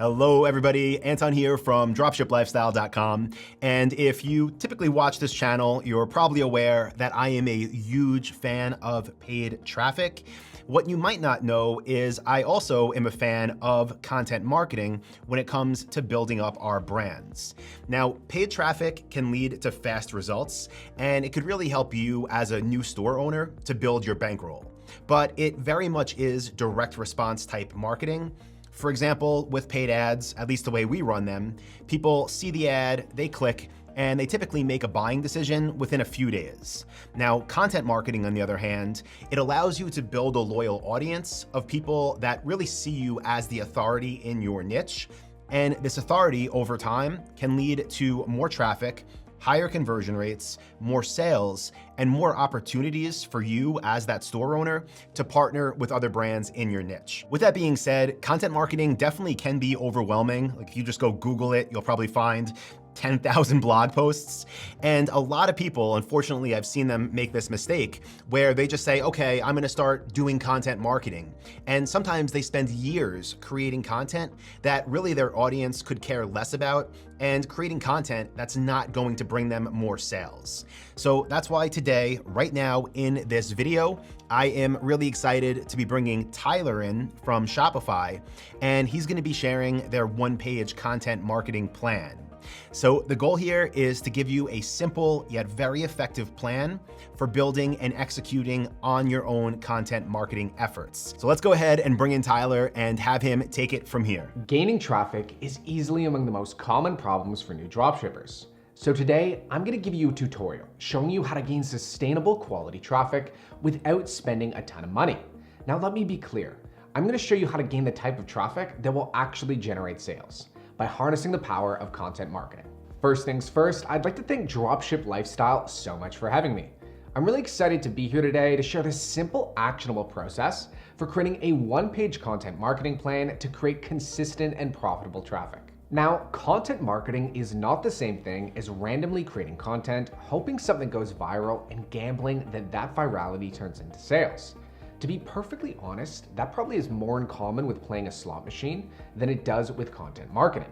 Hello, everybody. Anton here from dropshiplifestyle.com. And if you typically watch this channel, you're probably aware that I am a huge fan of paid traffic. What you might not know is I also am a fan of content marketing when it comes to building up our brands. Now, paid traffic can lead to fast results, and it could really help you as a new store owner to build your bankroll. But it very much is direct response type marketing. For example, with paid ads, at least the way we run them, people see the ad, they click, and they typically make a buying decision within a few days. Now, content marketing, on the other hand, it allows you to build a loyal audience of people that really see you as the authority in your niche. And this authority over time can lead to more traffic, higher conversion rates, more sales, and more opportunities for you as that store owner to partner with other brands in your niche. With that being said, content marketing definitely can be overwhelming. Like if you just go Google it, you'll probably find 10,000 blog posts. And a lot of people, unfortunately, I've seen them make this mistake where they just say, okay, I'm gonna start doing content marketing. And sometimes they spend years creating content that really their audience could care less about and creating content that's not going to bring them more sales. So that's why today, right now in this video, I am really excited to be bringing Tyler in from Shopify, and he's gonna be sharing their one-page content marketing plan. So the goal here is to give you a simple yet very effective plan for building and executing on your own content marketing efforts. So let's go ahead and bring in Tyler and have him take it from here. Gaining traffic is easily among the most common problems for new dropshippers. So today, I'm gonna give you a tutorial showing you how to gain sustainable quality traffic without spending a ton of money. Now let me be clear. I'm gonna show you how to gain the type of traffic that will actually generate sales by harnessing the power of content marketing. First things first, I'd like to thank Dropship Lifestyle so much for having me. I'm really excited to be here today to share this simple, actionable process for creating a one-page content marketing plan to create consistent and profitable traffic. Now, content marketing is not the same thing as randomly creating content, hoping something goes viral, and gambling that virality turns into sales. To be perfectly honest, that probably is more in common with playing a slot machine than it does with content marketing.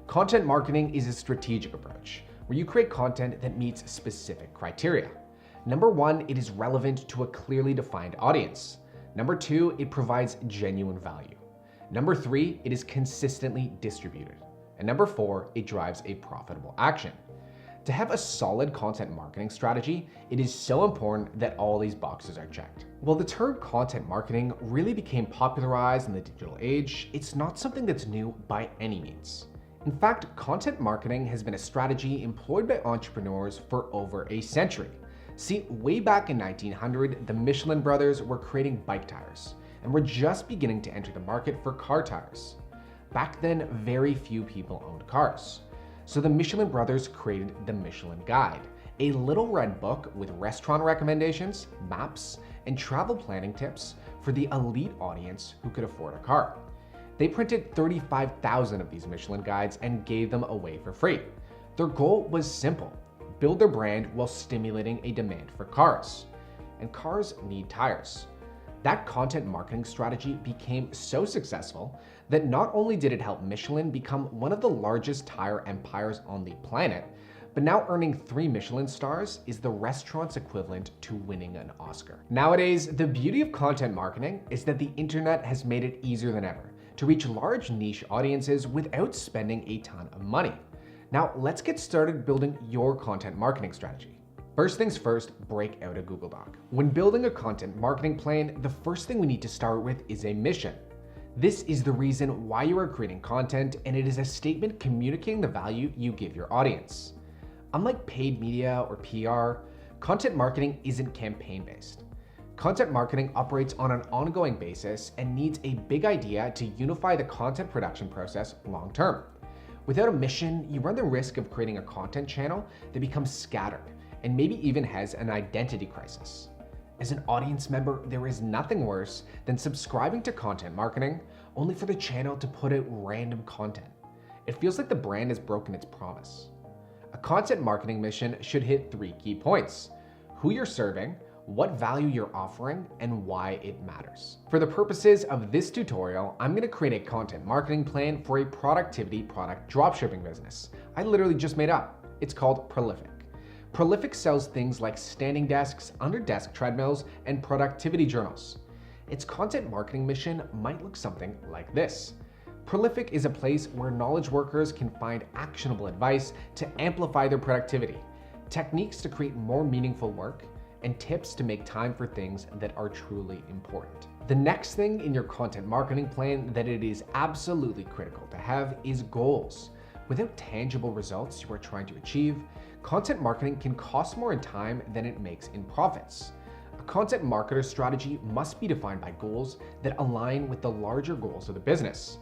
Content marketing is a strategic approach where you create content that meets specific criteria. Number one, it is relevant to a clearly defined audience. Number two, it provides genuine value. Number three, it is consistently distributed. And number four, it drives a profitable action. To have a solid content marketing strategy, it is so important that all these boxes are checked. While the term content marketing really became popularized in the digital age, it's not something that's new by any means. In fact, content marketing has been a strategy employed by entrepreneurs for over a century. See, way back in 1900, the Michelin brothers were creating bike tires and were just beginning to enter the market for car tires. Back then, very few people owned cars. So the Michelin brothers created the Michelin Guide, a little red book with restaurant recommendations, maps, and travel planning tips for the elite audience who could afford a car. They printed 35,000 of these Michelin guides and gave them away for free. Their goal was simple: build their brand while stimulating a demand for cars. And cars need tires. That content marketing strategy became so successful that not only did it help Michelin become one of the largest tire empires on the planet, but now earning 3 Michelin stars is the restaurant's equivalent to winning an Oscar. Nowadays, the beauty of content marketing is that the internet has made it easier than ever to reach large niche audiences without spending a ton of money. Now, let's get started building your content marketing strategy. First things first, break out a Google Doc. When building a content marketing plan, the first thing we need to start with is a mission. This is the reason why you are creating content, and it is a statement communicating the value you give your audience. Unlike paid media or PR, content marketing isn't campaign-based. Content marketing operates on an ongoing basis and needs a big idea to unify the content production process long-term. Without a mission, you run the risk of creating a content channel that becomes scattered and maybe even has an identity crisis. As an audience member, there is nothing worse than subscribing to content marketing only for the channel to put out random content. It feels like the brand has broken its promise. A content marketing mission should hit 3 key points: who you're serving, what value you're offering, and why it matters. For the purposes of this tutorial, I'm gonna create a content marketing plan for a productivity product dropshipping business I literally just made up. It's called Prolific. Prolific sells things like standing desks, under-desk treadmills, and productivity journals. Its content marketing mission might look something like this. Prolific is a place where knowledge workers can find actionable advice to amplify their productivity, techniques to create more meaningful work, and tips to make time for things that are truly important. The next thing in your content marketing plan that it is absolutely critical to have is goals. Without tangible results you are trying to achieve, content marketing can cost more in time than it makes in profits. A content marketer strategy must be defined by goals that align with the larger goals of the business.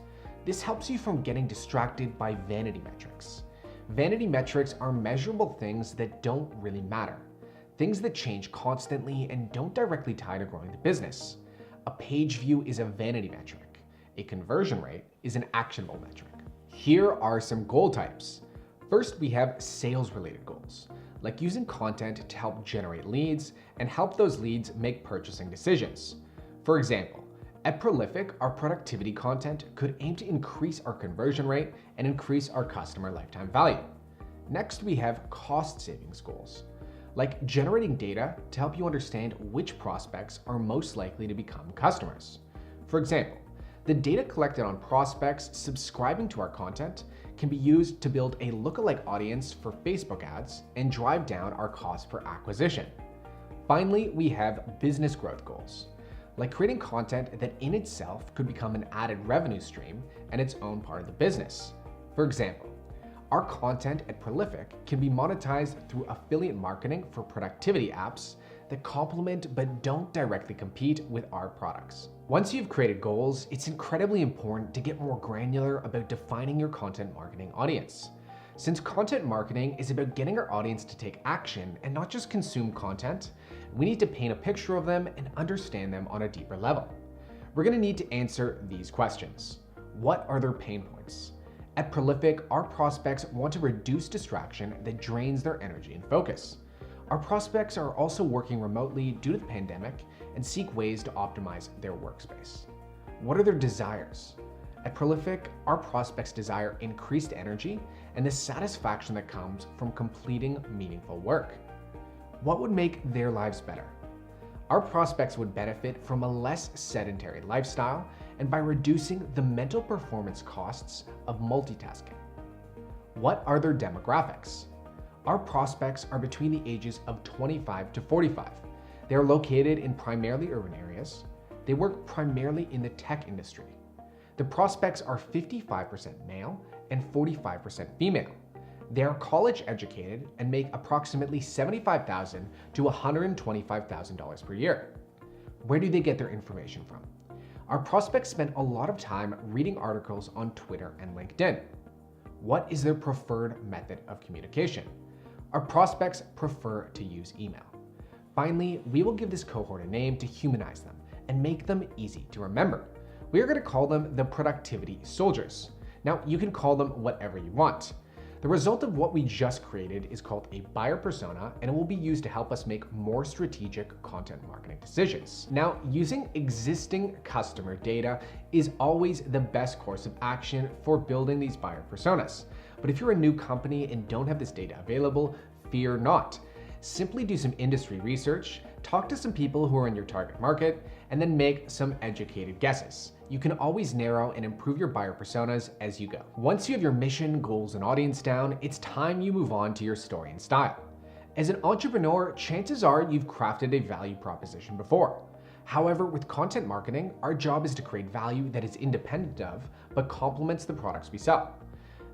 This helps you from getting distracted by vanity metrics. Vanity metrics are measurable things that don't really matter. Things that change constantly and don't directly tie to growing the business. A page view is a vanity metric. A conversion rate is an actionable metric. Here are some goal types. First, we have sales-related goals, like using content to help generate leads and help those leads make purchasing decisions. For example, at Prolific, our productivity content could aim to increase our conversion rate and increase our customer lifetime value. Next, we have cost savings goals, like generating data to help you understand which prospects are most likely to become customers. For example, the data collected on prospects subscribing to our content can be used to build a lookalike audience for Facebook ads and drive down our cost per acquisition. Finally, we have business growth goals, like creating content that in itself could become an added revenue stream and its own part of the business. For example, our content at Prolific can be monetized through affiliate marketing for productivity apps that complement but don't directly compete with our products. Once you've created goals, it's incredibly important to get more granular about defining your content marketing audience. Since content marketing is about getting our audience to take action and not just consume content, we need to paint a picture of them and understand them on a deeper level. We're going to need to answer these questions. What are their pain points? At Prolific, our prospects want to reduce distraction that drains their energy and focus. Our prospects are also working remotely due to the pandemic and seek ways to optimize their workspace. What are their desires? At Prolific, our prospects desire increased energy and the satisfaction that comes from completing meaningful work. What would make their lives better? Our prospects would benefit from a less sedentary lifestyle and by reducing the mental performance costs of multitasking. What are their demographics? Our prospects are between the ages of 25 to 45. They are located in primarily urban areas. They work primarily in the tech industry. The prospects are 55% male and 45% female. They are college educated and make approximately $75,000 to $125,000 per year. Where do they get their information from? Our prospects spend a lot of time reading articles on Twitter and LinkedIn. What is their preferred method of communication? Our prospects prefer to use email. Finally, we will give this cohort a name to humanize them and make them easy to remember. We are going to call them the Productivity Soldiers. Now, you can call them whatever you want. The result of what we just created is called a buyer persona, and it will be used to help us make more strategic content marketing decisions. Now, using existing customer data is always the best course of action for building these buyer personas. But if you're a new company and don't have this data available, fear not. Simply do some industry research, talk to some people who are in your target market, and then make some educated guesses. You can always narrow and improve your buyer personas as you go. Once you have your mission, goals, and audience down, it's time you move on to your story and style. As an entrepreneur, chances are you've crafted a value proposition before. However, with content marketing, our job is to create value that is independent of, but complements the products we sell.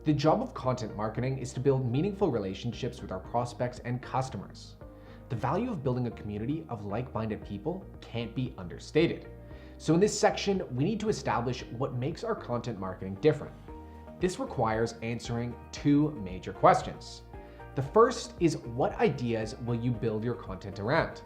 The job of content marketing is to build meaningful relationships with our prospects and customers. The value of building a community of like-minded people can't be understated. So in this section, we need to establish what makes our content marketing different. This requires answering two major questions. The first is, what ideas will you build your content around?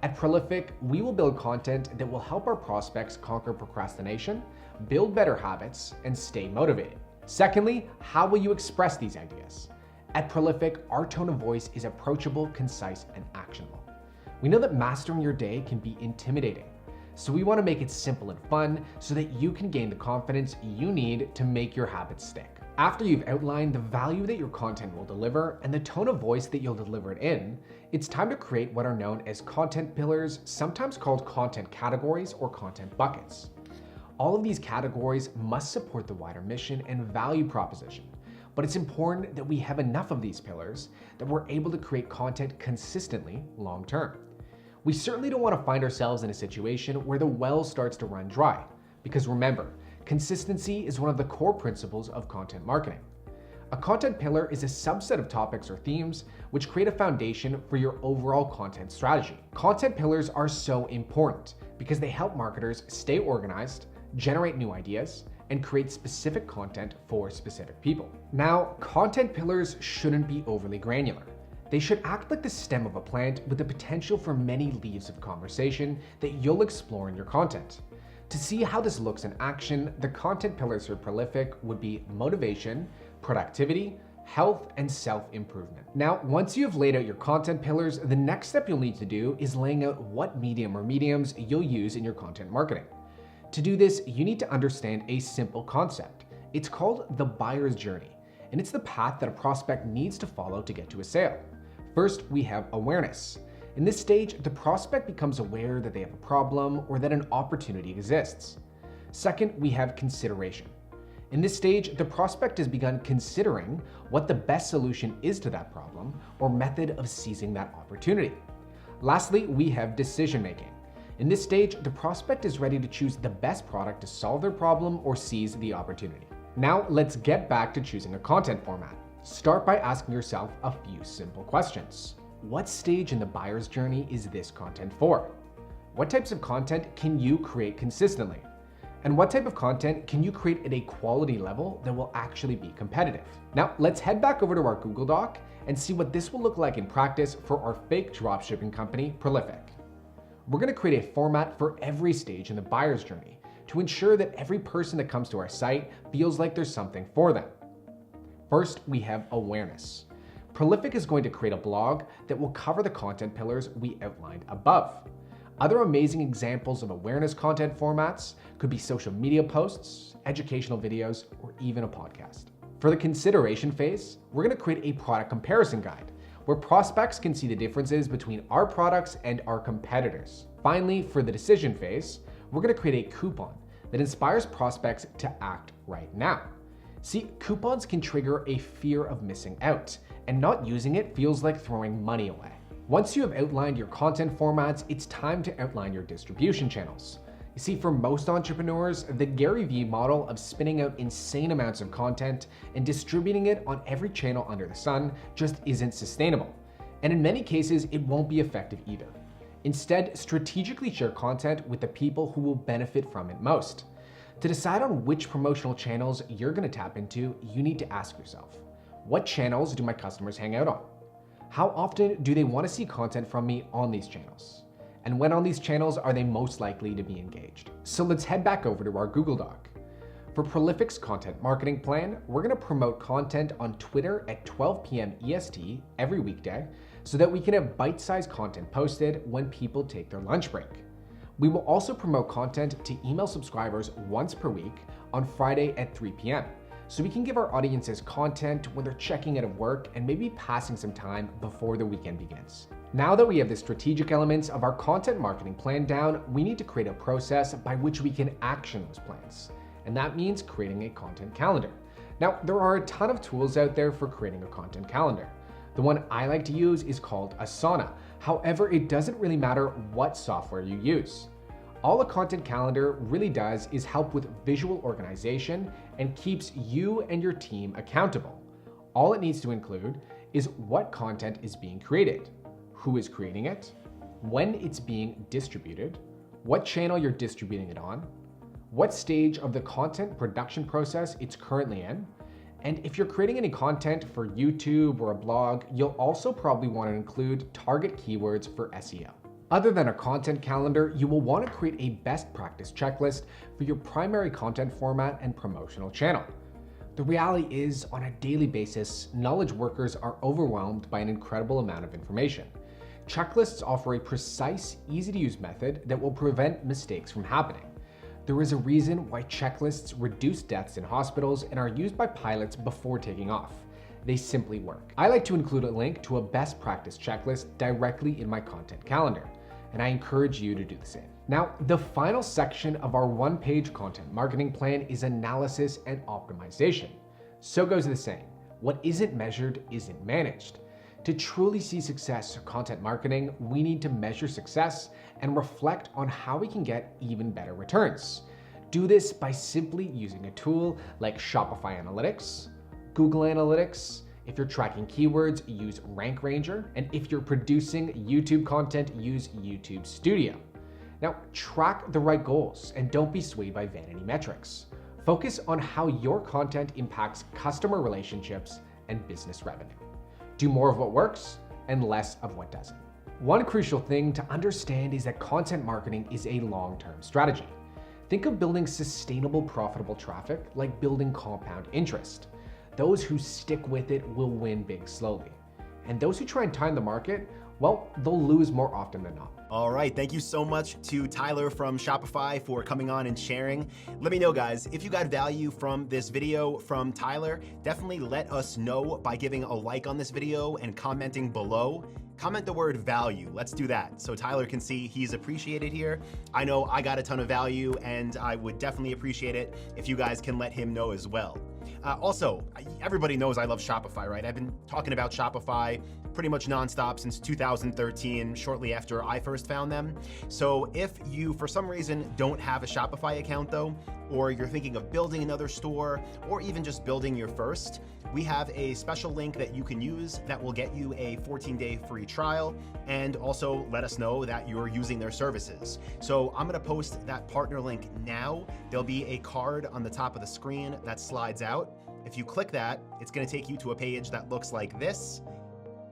At Prolific, we will build content that will help our prospects conquer procrastination, build better habits, and stay motivated. Secondly, how will you express these ideas? At Prolific, our tone of voice is approachable, concise, and actionable. We know that mastering your day can be intimidating, so we want to make it simple and fun so that you can gain the confidence you need to make your habits stick. After you've outlined the value that your content will deliver and the tone of voice that you'll deliver it in, it's time to create what are known as content pillars, sometimes called content categories or content buckets. All of these categories must support the wider mission and value proposition, but it's important that we have enough of these pillars that we're able to create content consistently long term. We certainly don't want to find ourselves in a situation where the well starts to run dry, because remember, consistency is one of the core principles of content marketing. A content pillar is a subset of topics or themes which create a foundation for your overall content strategy. Content pillars are so important because they help marketers stay organized, generate new ideas, and create specific content for specific people. Now, content pillars shouldn't be overly granular. They should act like the stem of a plant with the potential for many leaves of conversation that you'll explore in your content. To see how this looks in action, the content pillars for Prolific would be motivation, productivity, health, and self-improvement. Now, once you have laid out your content pillars, the next step you'll need to do is laying out what medium or mediums you'll use in your content marketing. To do this, you need to understand a simple concept. It's called the buyer's journey, and it's the path that a prospect needs to follow to get to a sale. First, we have awareness. In this stage, the prospect becomes aware that they have a problem or that an opportunity exists. Second, we have consideration. In this stage, the prospect has begun considering what the best solution is to that problem or method of seizing that opportunity. Lastly, we have decision making. In this stage, the prospect is ready to choose the best product to solve their problem or seize the opportunity. Now, let's get back to choosing a content format. Start by asking yourself a few simple questions. What stage in the buyer's journey is this content for? What types of content can you create consistently? And what type of content can you create at a quality level that will actually be competitive? Now, let's head back over to our Google Doc and see what this will look like in practice for our fake dropshipping company, Prolific. We're going to create a format for every stage in the buyer's journey to ensure that every person that comes to our site feels like there's something for them. First, we have awareness. Prolific is going to create a blog that will cover the content pillars we outlined above. Other amazing examples of awareness content formats could be social media posts, educational videos, or even a podcast. For the consideration phase, we're going to create a product comparison guide where prospects can see the differences between our products and our competitors. Finally, for the decision phase, we're going to create a coupon that inspires prospects to act right now. See, coupons can trigger a fear of missing out, and not using it feels like throwing money away. Once you have outlined your content formats, it's time to outline your distribution channels. You see, for most entrepreneurs, the Gary Vee model of spinning out insane amounts of content and distributing it on every channel under the sun just isn't sustainable. And in many cases, it won't be effective either. Instead, strategically share content with the people who will benefit from it most. To decide on which promotional channels you're going to tap into, you need to ask yourself, what channels do my customers hang out on? How often do they want to see content from me on these channels? And when on these channels are they most likely to be engaged? So let's head back over to our Google Doc. For Prolific's content marketing plan, we're going to promote content on Twitter at 12 p.m. EST every weekday so that we can have bite-sized content posted when people take their lunch break. We will also promote content to email subscribers once per week on Friday at 3 p.m. so we can give our audiences content when they're checking out of work and maybe passing some time before the weekend begins. Now that we have the strategic elements of our content marketing plan down, we need to create a process by which we can action those plans. And that means creating a content calendar. Now, there are a ton of tools out there for creating a content calendar. The one I like to use is called Asana. However, it doesn't really matter what software you use. All a content calendar really does is help with visual organization and keeps you and your team accountable. All it needs to include is what content is being created, who is creating it, when it's being distributed, what channel you're distributing it on, what stage of the content production process it's currently in, and if you're creating any content for YouTube or a blog, you'll also probably want to include target keywords for SEO. Other than a content calendar, you will want to create a best practice checklist for your primary content format and promotional channel. The reality is, on a daily basis, knowledge workers are overwhelmed by an incredible amount of information. Checklists offer a precise, easy-to-use method that will prevent mistakes from happening. There is a reason why checklists reduce deaths in hospitals and are used by pilots before taking off. They simply work. I like to include a link to a best practice checklist directly in my content calendar, and I encourage you to do the same. Now, the final section of our one-page content marketing plan is analysis and optimization. So goes the saying, what isn't measured isn't managed. To truly see success in content marketing, we need to measure success and reflect on how we can get even better returns. Do this by simply using a tool like Shopify Analytics, Google Analytics. If you're tracking keywords, use Rank Ranger. And if you're producing YouTube content, use YouTube Studio. Now, track the right goals and don't be swayed by vanity metrics. Focus on how your content impacts customer relationships and business revenue. Do more of what works and less of what doesn't. One crucial thing to understand is that content marketing is a long-term strategy. Think of building sustainable, profitable traffic like building compound interest. Those who stick with it will win big slowly. And those who try and time the market, well, they'll lose more often than not. All right, thank you so much to Tyler from Shopify for coming on and sharing. Let me know, guys, if you got value from this video from Tyler, definitely let us know by giving a like on this video and commenting below. Comment the word value. Let's do that so Tyler can see he's appreciated here. I know I got a ton of value and I would definitely appreciate it if you guys can let him know as well. Also, everybody knows I love Shopify, right? I've been talking about Shopify pretty much nonstop since 2013, shortly after I first found them. So if you, for some reason, don't have a Shopify account though, or you're thinking of building another store, or even just building your first, we have a special link that you can use that will get you a 14-day free trial and also let us know that you're using their services. So I'm gonna post that partner link now. There'll be a card on the top of the screen that slides out. If you click that, it's gonna take you to a page that looks like this.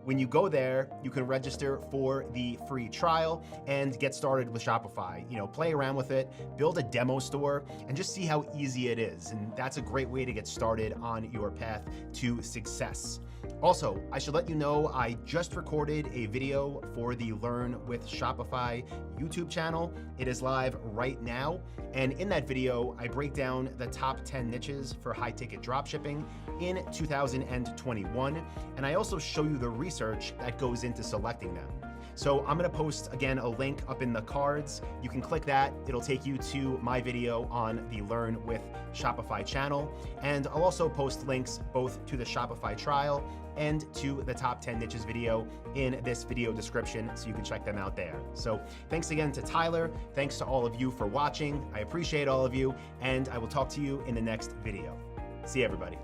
When you go there, you can register for the free trial and get started with Shopify. You know, play around with it, build a demo store, and just see how easy it is. And that's a great way to get started on your path to success. Also, I should let you know I just recorded a video for the Learn with Shopify YouTube channel. It is live right now. And in that video, I break down the top 10 niches for high-ticket dropshipping in 2021. And I also show you the research that goes into selecting them. So I'm gonna post, again, a link up in the cards. You can click that. It'll take you to my video on the Learn with Shopify channel. And I'll also post links both to the Shopify trial and to the top 10 niches video in this video description, so you can check them out there. So thanks again to Tyler. Thanks to all of you for watching. I appreciate all of you, and I will talk to you in the next video. See you, everybody.